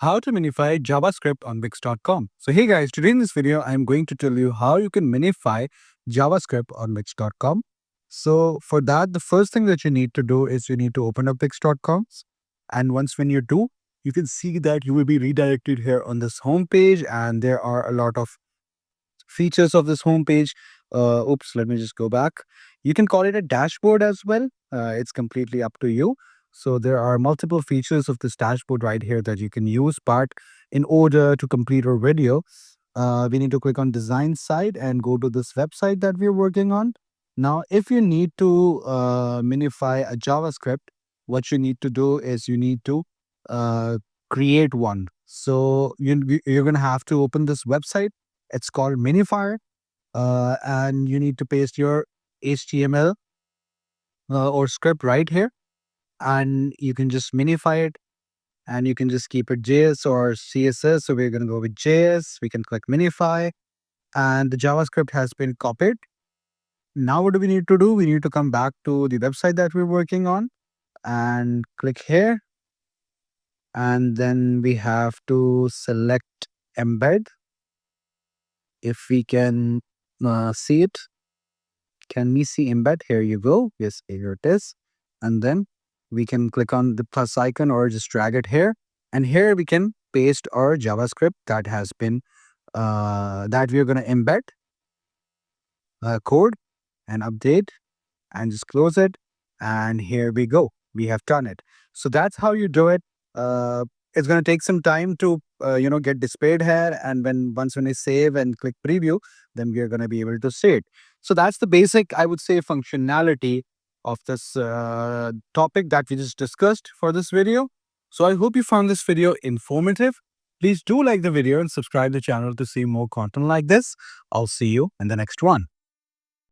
How to minify JavaScript on Wix.com. So hey guys, today in this video, I'm going to tell you how you can minify JavaScript on Wix.com. So for that, the first thing that you need to do is you need to open up Wix.com. And when you do, you can see that you will be redirected here on this homepage, and there are a lot of features of this homepage. Let me just go back. You can call it a dashboard as well. It's completely up to you. So there are multiple features of this dashboard right here that you can use. But in order to complete our video, we need to click on design side and go to this website that we're working on. Now, if you need to minify a JavaScript, what you need to do is you need to uh, create one. So you're going to have to open this website. It's called Minify, and you need to paste your HTML or script right here, and you can just minify it, and you can just keep it JS or CSS. So we're going to go with JS. We can click Minify, and the JavaScript has been copied. Now what do we need to do? We need to come back to the website that we're working on and click here, and then we have to select embed. If we can see it, can we see embed? Here you go. Yes, here it is. And then we can click on the plus icon or just drag it here. And here we can paste our JavaScript that has been, that we're going to embed code and update and just close it. And here we go. We have done it. So that's how you do it. It's going to take some time to, get displayed here. And once when I save and click preview, then we are going to be able to see it. So that's the basic, I would say, functionality of this topic that we just discussed for this video. So I hope you found this video informative. Please do like the video and subscribe the channel to see more content like this. I'll see you in the next one.